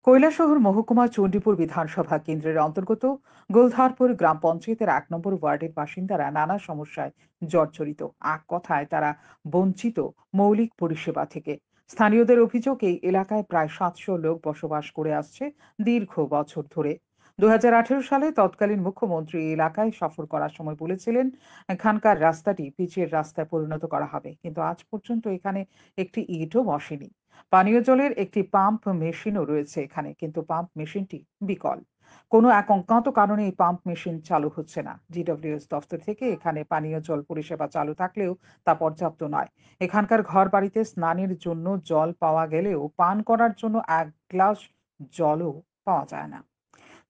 কৈলাসহর মহকুমা চণ্ডীপুর বিধানসভা কেন্দ্রের অন্তর্গত গোলধারপুর গ্রাম পঞ্চায়েতের ১ নম্বর ওয়ার্ডের বাসিন্দারা নানা সমস্যায় জর্জরিত। এক কথায় তারা বঞ্চিত মৌলিক পরিষেবা থেকে। স্থানীয়দের অভিযোগ, এই এলাকায় প্রায় ৭০০ লোক বসবাস করে আসছে দীর্ঘ বছর ধরে। ২০১৮ সালে তৎকালীন মুখ্যমন্ত্রী এই এলাকায় সফর করার সময় বলেছিলেন এখানকার রাস্তাটি পিচের রাস্তায় পরিণত করা হবে, কিন্তু আজ পর্যন্ত এখানে একটি ইটও বসেনি। পানীয় জলের একটি পাম্প মেশিনও রয়েছে এখানে, কিন্তু পাম্প মেশিনটি বিকল। কোনো এক অজ্ঞাত কারণে এই পাম্প মেশিন চালু হচ্ছে না। জিডব্লিউএস দফতর থেকে এখানে পানীয় জল পরিষেবা চালু থাকলেও তা পর্যাপ্ত নয়। এখানকার ঘর বাড়িতে স্নানের জন্য জল পাওয়া গেলেও পান করার জন্য এক গ্লাস জলও পাওয়া যায় না।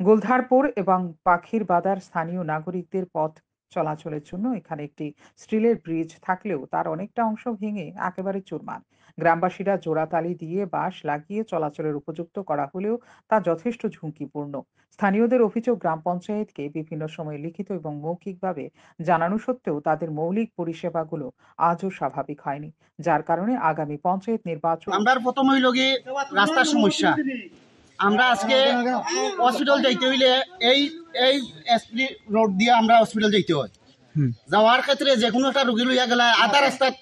গোলধারপুর এবং পাখির বাদার স্থানীয় নাগরিকদের পথ চলাচলের জন্য এখানে একটি স্টিলের ব্রিজ থাকলেও তার অনেকটা অংশ ভেঙে একেবারে চুরমার। গ্রামবাসীরা জোড়াতালি দিয়ে বাঁশ লাগিয়ে চলাচলের উপযুক্ত করা হলেও তা যথেষ্ট ঝুঁকিপূর্ণ। স্থানীয়দের অভিযোগ, গ্রাম পঞ্চায়েতকে বিভিন্ন সময় লিখিত এবং মৌখিকভাবে জানানো সত্ত্বেও তাদের মৌলিক পরিষেবাগুলো আজও স্বাভাবিক হয়নি, যার কারণে আগামী পঞ্চায়েত নির্বাচন। আমরা প্রথম হইল গিয়ে রাস্তার সমস্যা। আমরা আজকে হসপিটাল যাইতে হইলে এই এই এসপি রোড দিয়ে আমরা হসপিটাল যাইতে হয়। যাওয়ার ক্ষেত্রে যে কোনো একটা রোগী লইয়া গেলে আধা রাস্তাত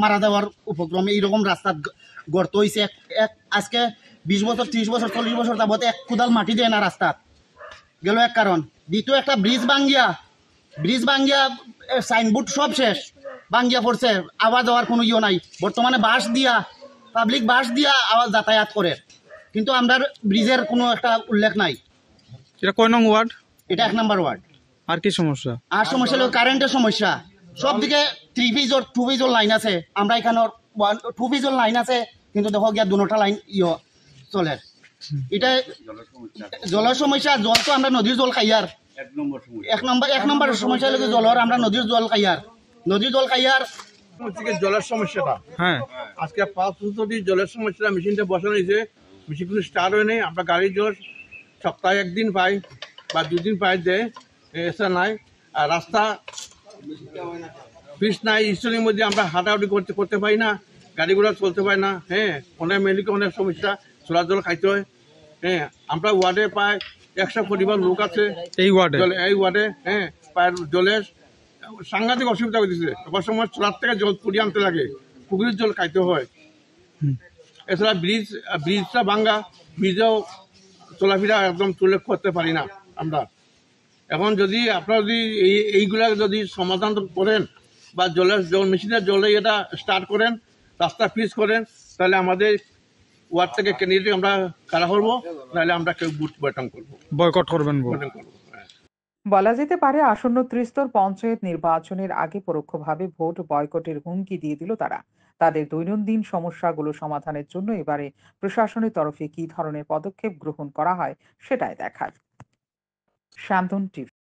মারা দেওয়ার উপক্রম। এইরকম রাস্তাত গর্ত হয়েছে। আজকে 20 বছর 30 বছর 40 বছর যাবত এক কোদাল মাটি দেয় না রাস্তাত গেল এক কারণ। দ্বিতীয় একটা ব্রিজ ভাঙ্গিয়া সাইনবোর্ড সব শেষ ভাঙ্গিয়া পড়ছে, আওয়াজ যাওয়ার কোনো ইয়ে নাই। বর্তমানে পাবলিক বাস দিয়া আওয়াজ যাতায়াত করে, কিন্তু আমরা ব্রিজের কোনো একটা উল্লেখ নাই। এটা কয় নং ওয়ার্ড? এটা 1 নম্বর ওয়ার্ড। আর কি সমস্যা? আর সমস্যা হলো কারেন্টের সমস্যা। সব দিকে 3 ফেজ আর 2 ফেজ লাইন আছে। আমরা এখানে 2 ফেজ লাইন আছে, কিন্তু দেখো গিয়া দুটা লাইন চলে। এটা জলের সমস্যা। জল তো আমরা নদীর জল খাইয়ার। এক নম্বর সমস্যা হলো জলের। আমরা নদীর জল খাইয়ার। জলের সমস্যাটা, হ্যাঁ, আজকে 5 বছর জলের সমস্যা। মেশিনটা বসানো হয়েছে, মেশিনগুলো স্টার্ট হয় নাই। আমরা গাড়ির জল সপ্তাহে 1 দিন পাই বা 2 দিন পাই, দেয় এসা নাই। আর রাস্তা ফিস নাই। স্টেশনের মধ্যে আমরা হাঁটাহাঁটি করতে পারি না, গাড়ি ঘোড়া চলতে পারি না। হ্যাঁ, অনেক মেলিকে অনেক সমস্যা। চোলা জল খাইতে হয়। হ্যাঁ, আমরা ওয়ার্ডে প্রায় 100 পরিবার লোক আছে এই ওয়ার্ডে। হ্যাঁ, প্রায় জলের সাংঘাতিক অসুবিধা হয়েছে। এবার সময় চোলার থেকে জল কুড়িয়ে আনতে লাগে, পুকুরের জল খাইতে হয়। এছাড়া ব্রিজটা ভাঙ্গা, ব্রিজেও চলাফেরা একদম চলে করতে পারি না আমরা। এখন যদি আপনারা যদি এইগুলা যদি সমাধান করেন বা মেশিনের জলে এটা স্টার্ট করেন, রাস্তা পিচ করেন, তাহলে আমাদের ওয়ার্ড থেকে ক্যান্ডিডেট আমরা কারা করবো, নাহলে আমরা কেউ বুথ বয়কট করবেন। বলা যেতে পারে, আসন্ন ত্রিস্তর পঞ্চায়েত নির্বাচনের আগে পরোক্ষভাবে ভোট বয়কটের হুমকি দিয়ে দিল তারা। তাদের দৈনন্দিন সমস্যাগুলো সমাধানের জন্য এবারে প্রশাসনের তরফে কী ধরনের পদক্ষেপ গ্রহণ করা হয় সেটাই দেখার। শান্তন টিভি।